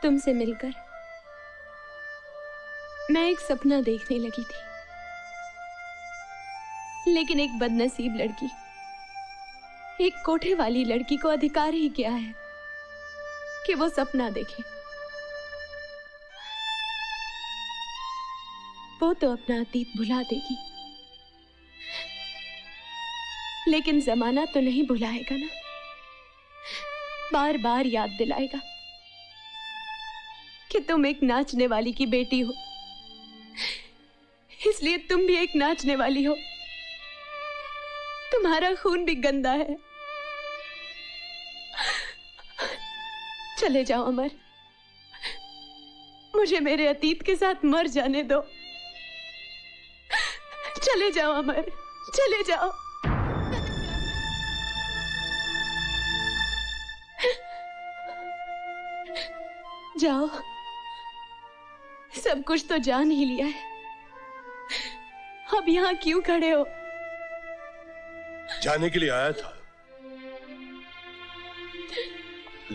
तुमसे मिलकर मैं एक सपना देखने लगी थी, लेकिन एक बदनसीब लड़की, एक कोठे वाली लड़की को अधिकार ही क्या है कि वो सपना देखे। वो तो अपना अतीत भुला देगी, लेकिन जमाना तो नहीं भुलाएगा ना, बार बार याद दिलाएगा कि तुम एक नाचने वाली की बेटी हो, इसलिए तुम भी एक नाचने वाली हो। तुम्हारा खून भी गंदा है। चले जाओ अमर, मुझे मेरे अतीत के साथ मर जाने दो। चले जाओ अमर, चले जाओ। जाओ, सब कुछ तो जान ही लिया है, अब यहां क्यों खड़े हो? जाने के लिए आया था,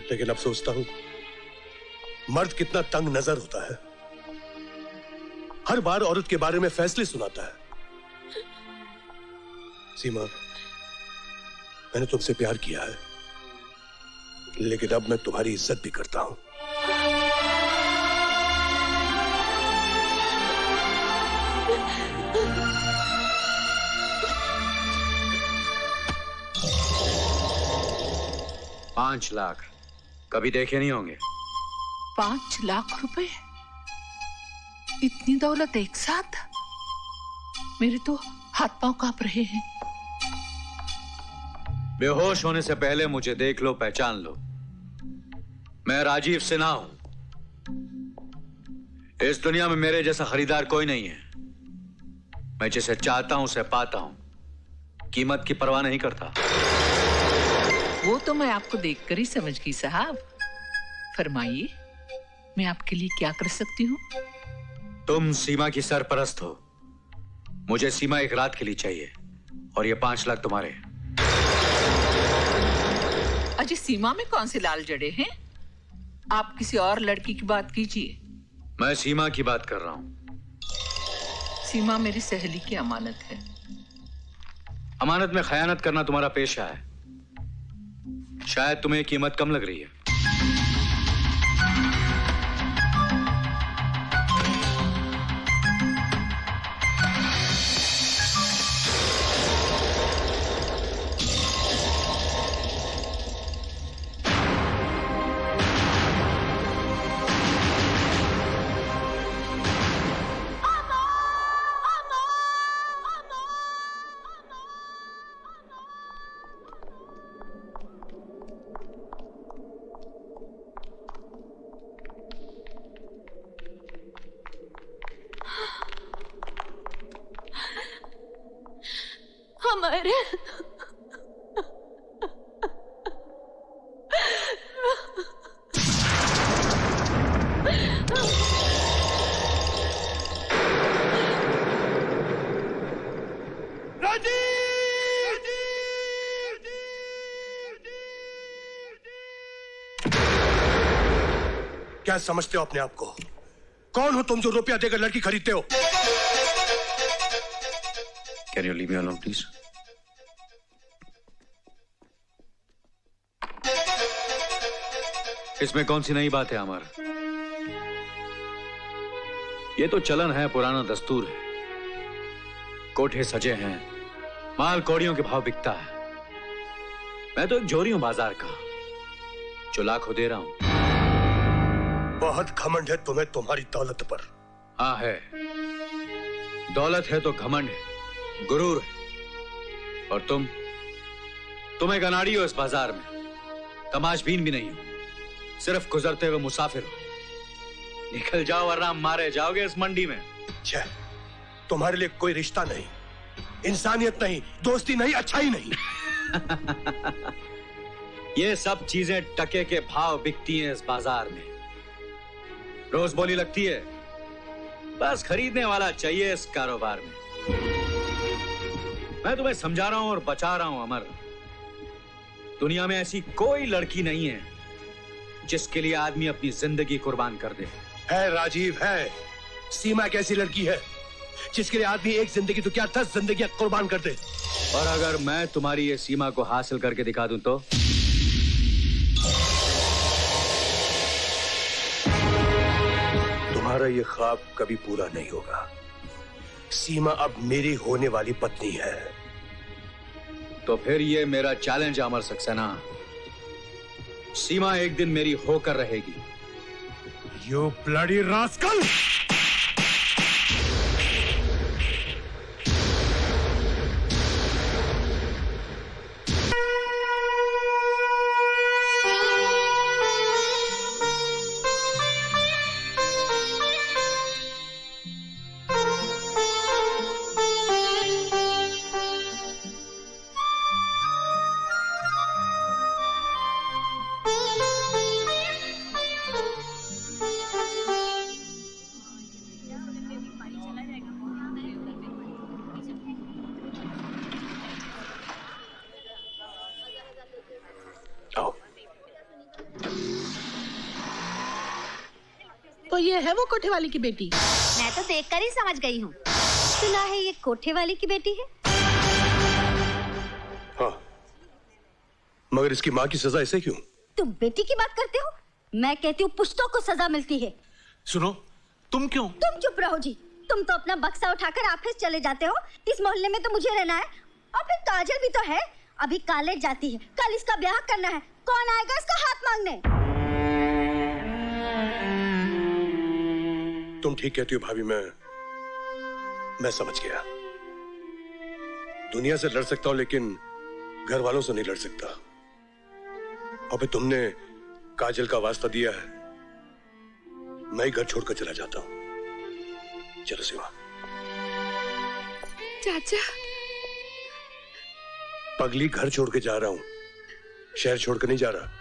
लेकिन अब सोचता हूं मर्द कितना तंग नजर होता है। हर बार औरत के बारे में फैसले सुनाता है। सीमा, मैंने तुमसे प्यार किया है, लेकिन अब मैं तुम्हारी इज्जत भी करता हूं। $5 लाख कभी देखे नहीं होंगे। 5 लाख रुपए? इतनी दौलत एक साथ? मेरे तो हाथ पांव कांप रहे हैं। बेहोश होने से पहले मुझे देख लो, पहचान लो। मैं राजीव सिन्हा हूं। इस दुनिया में मेरे जैसा खरीदार कोई नहीं है। मैं जिसे चाहता हूं उसे पाता हूं, कीमत की परवाह नहीं करता। वो तो मैं आपको देखकर ही समझ गई साहब। फरमाइए, मैं आपके लिए क्या कर सकती हूँ? तुम सीमा की सरपरस्त हो। मुझे सीमा एक रात के लिए चाहिए, और ये 5 लाख तुम्हारे। अजय, सीमा में कौन से लाल जड़े हैं? आप किसी और लड़की की बात कीजिए। मैं सीमा की बात कर रहा हूं। सीमा मेरी सहेली की अमानत है। अमानत में खयानत करना तुम्हारा पेशा है। शायद तुम्हें कीमत कम लग रही है। अमर, क्या समझते हो अपने आप को? कौन हो तुम जो रुपया देकर लड़की खरीदते हो? Can you leave me alone, please? इसमें कौन सी नई बात है अमर? ये तो चलन है, पुराना दस्तूर है। कोठे सजे हैं, माल कौड़ियों के भाव बिकता है। मैं तो एक झोरी हूं बाजार का, जो लाखों दे रहा हूं। बहुत घमंड है तुम्हें तुम्हारी दौलत पर। हाँ है, दौलत है तो घमंड है, गुरूर है। और तुम एक अनाड़ी हो इस बाजार में, तमाशबीन भी नहीं हो, सिर्फ गुजरते हुए मुसाफिर हो। निकल जाओ वरना मारे जाओगे इस मंडी में। छे, तुम्हारे लिए कोई रिश्ता नहीं, इंसानियत नहीं, दोस्ती नहीं, अच्छा ही नहीं। ये सब चीजें टके के भाव बिकती हैं इस बाजार में, रोज बोली लगती है। बस खरीदने वाला चाहिए इस कारोबार में। मैं तुम्हें समझा रहा हूं और बचा रहा हूं अमर। दुनिया में ऐसी कोई लड़की नहीं है जिसके लिए आदमी अपनी जिंदगी कुर्बान कर दे। है राजीव, है। सीमा एक ऐसी लड़की है जिसके लिए आदमी एक जिंदगी तो क्या 10 जिंदगियां कुर्बान कर दे। और अगर मैं तुम्हारी ये सीमा को हासिल करके दिखा दूं तो तुम्हारा ये ख्वाब कभी पूरा नहीं होगा। सीमा अब मेरी होने वाली पत्नी है। तो फिर ये मेरा चैलेंज अमर सक्सेना, सीमा एक दिन मेरी होकर रहेगी। You bloody rascal! तो ये है वो कोठे वाली की बेटी? मैं तो देखकर ही समझ गई हूँ। सुना है ये कोठे वाली की बेटी है। हाँ, मगर इसकी माँ की सजा ऐसे क्यों? तुम बेटी की बात करते हो? मैं कहती हूँ पुश्तों को सजा मिलती है। सुनो, तुम क्यों? तुम चुप रहो जी। तुम तो अपना बक्सा उठाकर ऑफिस चले जाते हो। इस मोहल्ले में तो मुझे रहना है। और फिर काजल भी तो है, अभी कॉलेज जाती है, कल इसका ब्याह करना है। कौन आएगा इसका हाथ मांगने? तुम ठीक कहती हो भाभी, मैं समझ गया। दुनिया से लड़ सकता हूं लेकिन घर वालों से नहीं लड़ सकता। और फिर तुमने काजल का वास्ता दिया है, मैं ही घर छोड़कर चला जाता हूं। चलो सीमा। चाचा, पगली, घर छोड़ के जा रहा हूं, शहर छोड़कर नहीं जा रहा।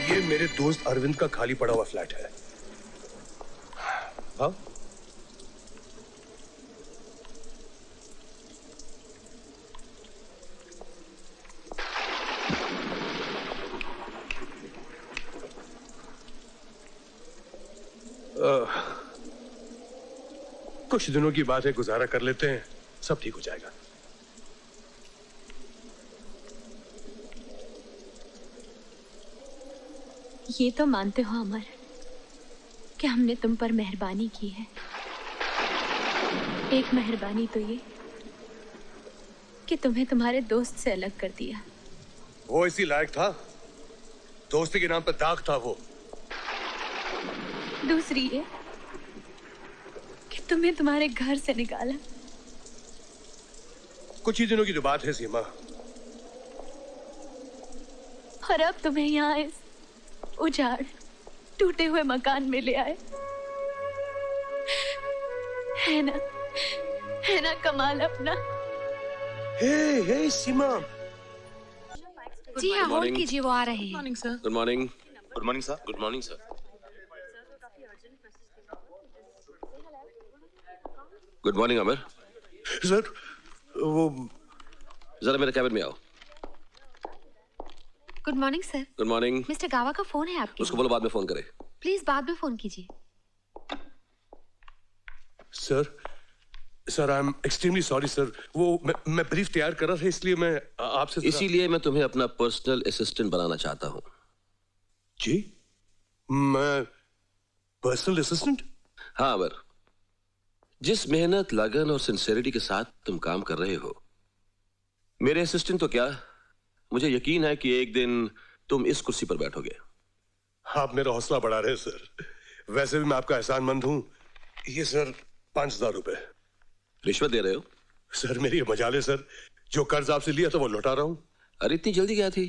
ये मेरे दोस्त अरविंद का खाली पड़ा हुआ फ्लैट है। हाँ? कुछ दिनों की बात है, गुजारा कर लेते हैं, सब ठीक हो जाएगा। ये तो मानते हो अमर कि हमने तुम पर मेहरबानी की है। एक मेहरबानी तो ये कि तुम्हें तुम्हारे दोस्त से अलग कर दिया। वो इसी लायक था, दोस्ती के नाम पर दाग था वो। दूसरी ये कि तुम्हें तुम्हारे घर से निकाला। कुछ ही दिनों की तो बात है सीमा। और अब तुम्हें यहाँ इस उजाड़ टूटे हुए मकान में ले आए। है ना कमाल अपना। हे सीमा। जी हाँ, होल्ड कीजिए, वो आ रहे हैं। Morning sir. Good morning. Good morning sir. Good morning sir. Good morning Amar. Sir, वो जरा मेरे कैबिन में आओ। Good morning sir. Good morning. Mister Gava का फोन है आपके उसको बोलो बाद में फोन करे। प्लीज बाद में फोन कीजिए। Sir I am extremely sorry sir. वो मैं ब्रीफ तैयार कर रहा था, इसलिए मैं आपसे इसीलिए मैं तुम्हें अपना पर्सनल असिस्टेंट बनाना चाहता हूँ। जी, मैं पर्सनल असिस्टेंट? हाँ अमर, जिस मेहनत, लगन और सिंसेरिटी के साथ तुम काम कर रहे हो, मेरे असिस्टेंट तो क्या, मुझे यकीन है कि एक दिन तुम इस कुर्सी पर बैठोगे। आप मेरा हौसला बढ़ा रहे हैं सर। वैसे भी मैं आपका एहसानमंद हूं। ये सर 5,000 रुपए। रिश्वत दे रहे हो? सर मेरी मजाल है सर, जो कर्ज आपसे लिया था वो लौटा रहा हूं। अरे इतनी जल्दी क्या थी?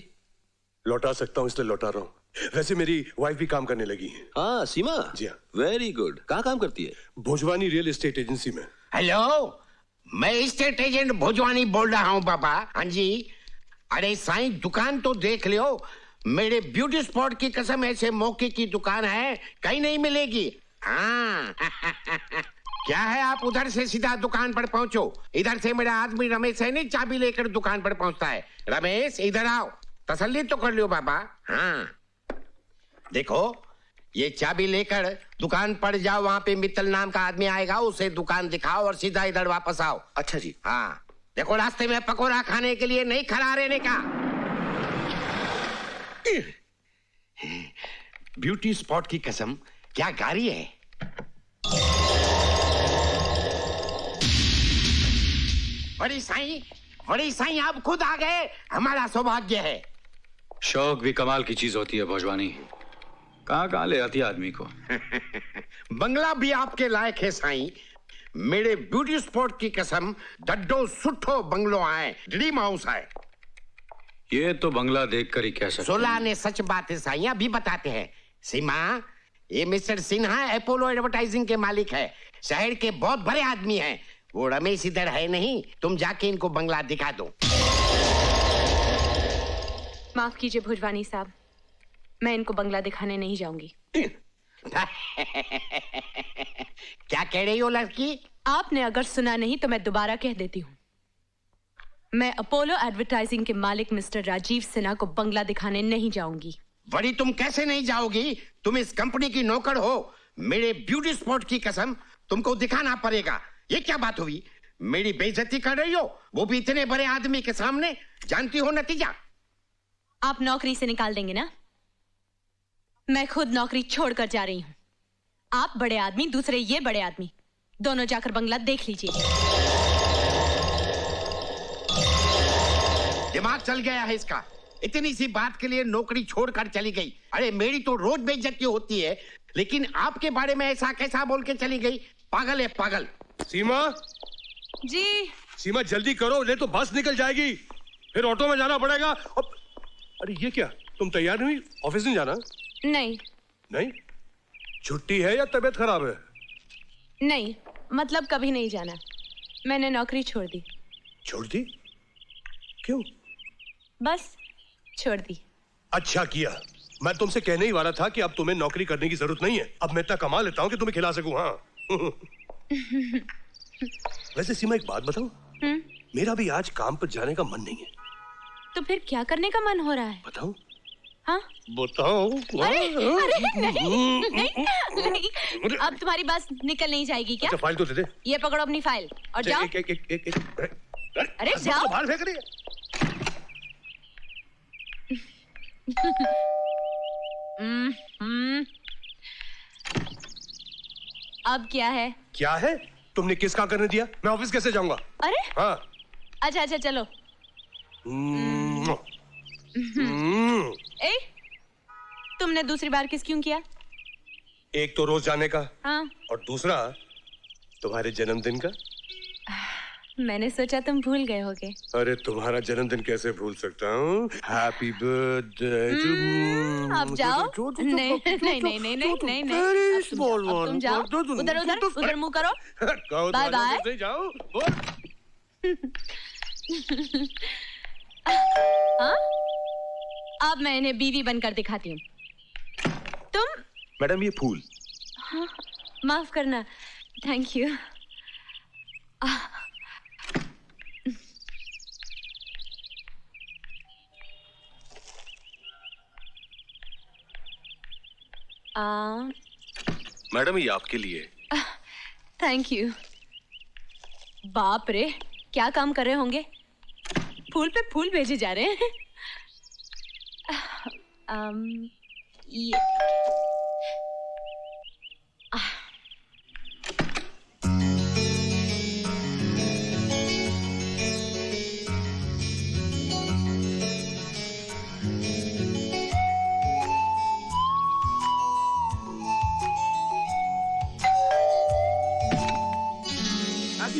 लौटा सकता हूं इसलिए लौटा रहा हूं। वैसे मेरी वाइफ भी काम करने लगी है। हाँ सीमा। जी हाँ। Very good. कहाँ काम करती है? भोजवानी रियल एस्टेट एजेंसी में। हेलो, मैं स्टेट एजेंट भोजवानी बोल रहा हूँ बाबा। हाँ जी। अरे साईं, दुकान तो देख लियो। मेरे ब्यूटी स्पॉट की कसम, ऐसे मौके की दुकान है कहीं नहीं मिलेगी। हाँ क्या है, आप उधर से सीधा दुकान पर पहुंचो। इधर से मेरा आदमी रमेश है नहीं, चाबी लेकर दुकान पर पहुंचता है। रमेश इधर आओ, तसल्ली तो कर लियो बाबा। हाँ देखो, ये चाबी लेकर दुकान पर जाओ, वहां पे मित्तल नाम का आदमी आएगा, उसे दुकान दिखाओ और सीधा इधर वापस आओ। अच्छा जी। हाँ देखो, रास्ते में पकौड़ा खाने के लिए नहीं खड़ा रहने का। ब्यूटी स्पॉट की कसम, क्या गाड़ी है। बड़ी साईं आप खुद आ गए, हमारा सौभाग्य है। शौक भी कमाल की चीज होती है भोजवानी, कहाँ ले आती है आदमी को। बंगला भी आपके लायक है साईं। मेरे ब्यूटी स्पॉट की कसम, डड्डो सुठो बंगलो आए, ड्रीम हाउस है। ये तो बंगला देखकर ही कह सकते। सोला ने सच बात है साईं, अभी बताते हैं। सीमा, ये मिस्टर सिन्हा अपोलो एडवर्टाइजिंग के मालिक है, शहर के बहुत बड़े आदमी हैं। वो रमेश इधर है नहीं, तुम जाके इनको बंगला दिखा दो। माफ कीजिए भोजवानी साहब, मैं इनको बंगला दिखाने नहीं जाऊंगी। क्या कह रही हो लड़की? आपने अगर सुना नहीं तो मैं दोबारा कह देती हूँ। मैं अपोलो एडवर्टाइजिंग के मालिक मिस्टर राजीव सिन्हा को बंगला दिखाने नहीं जाऊंगी। बड़ी, तुम कैसे नहीं जाओगी? तुम इस कंपनी की नौकर हो। मेरे ब्यूटी स्पॉट की कसम, तुमको दिखाना पड़ेगा। ये क्या बात हुई? मेरी बेइज्जती कर रही हो, वो भी इतने बड़े आदमी के सामने। जानती हो नतीजा? आप नौकरी से निकाल देंगे ना? मैं खुद नौकरी छोड़कर जा रही हूं। आप बड़े आदमी, दूसरे ये बड़े आदमी, दोनों जाकर बंगला देख लीजिए। दिमाग चल गया है इसका। इतनी सी बात के लिए नौकरी छोड़कर चली गई। अरे मेरी तो रोज बेइज्जती होती है, लेकिन आपके बारे में ऐसा कैसा बोल के चली गई? पागल है पागल। सीमा जी। सीमा जल्दी करो, नहीं तो बस निकल जाएगी, फिर ऑटो में जाना पड़ेगा। अरे ये क्या, तुम तैयार नहीं हुई? ऑफिस नहीं जाना? नहीं। नहीं? छुट्टी है या तबीयत खराब है? नहीं, मतलब कभी नहीं जाना। मैंने नौकरी छोड़ दी। छोड़ दी? क्यों? बस छोड़ दी। अच्छा किया। मैं तुमसे कहने ही वाला था कि अब तुम्हें नौकरी करने की जरूरत नहीं है। अब मैं इतना कमा लेता हूँ कि तुम्हें खिला सकूं। हाँ। वैसे सीमा एक बात बताऊं? मेरा भी आज काम पर जाने का मन नहीं है। तो फिर क्या करने का मन हो रहा है? बताऊं? हाँ? बताओ। अरे नहीं। अब तुम्हारी बात निकल नहीं जाएगी क्या? अच्छा फाइल तो दे दे। ये पकड़ो अपनी फाइल और जाओ। एक। अरे जाओ। बाहर फेंक रही है। अब क्या है? क्या है? तुमने किसका करने दिया? मैं ऑफिस कैसे जाऊंगा? अरे हाँ। अच्छा चलो। ए, तुमने दूसरी बार किस क्यों किया? एक तो रोज जाने का, हाँ, और दूसरा तुम्हारे जन्मदिन का। मैंने सोचा तुम भूल गए होगे। अरे तुम्हारा जन्मदिन कैसे भूल सकता हूँ? Happy birthday to. अब जाओ। नहीं। अब तुम जाओ। उधर मुंह करो। Bye bye. जाओ। हाँ? अब मैं इन्हें बीवी बनकर दिखाती हूँ। तुम? मैडम ये फूल। हाँ, माफ करना। Thank you. मैडम ये आपके लिए। Thank you. बाप रे, क्या काम कर रहे होंगे? फूल पे फूल भेजे जा रहे हैं। ये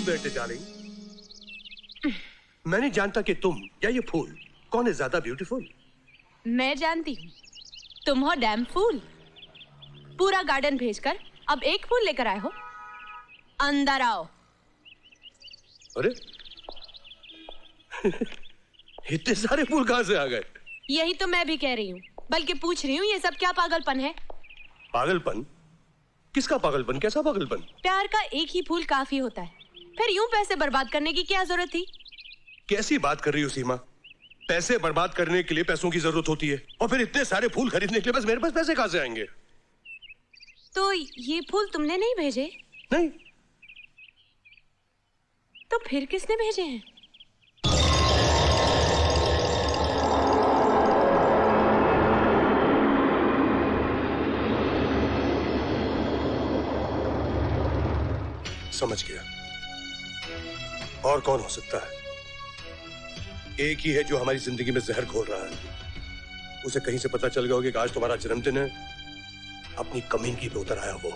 बर्थडे डार्लिंग। मैं नहीं जानता कि तुम या ये फूल कौन है ज्यादा ब्यूटीफुल। मैं जानती हूँ, तुम हो डैम फूल। पूरा गार्डन भेजकर अब एक फूल लेकर आए हो। अंदर आओ। अरे इतने सारे फूल कहां से आ गए? यही तो मैं भी कह रही हूँ, बल्कि पूछ रही हूँ ये सब क्या पागलपन है? पागलपन? किसका पागलपन? कैसा पागलपन? प्यार का एक ही फूल काफी होता है, फिर यूं पैसे बर्बाद करने की क्या जरूरत थी? कैसी बात कर रही हो सीमा? पैसे बर्बाद करने के लिए पैसों की जरूरत होती है, और फिर इतने सारे फूल खरीदने के लिए बस मेरे पास पैसे कहां से आएंगे? तो ये फूल तुमने नहीं भेजे? नहीं। तो फिर किसने भेजे हैं? समझ गया। और कौन हो सकता है? एक ही है जो हमारी जिंदगी में जहर घोल रहा है। उसे कहीं से पता चल गया होगा कि आज तुम्हारा जन्मदिन है, अपनी कमीनगी पे उतर आया वो।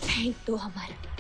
फेंक दो हमारा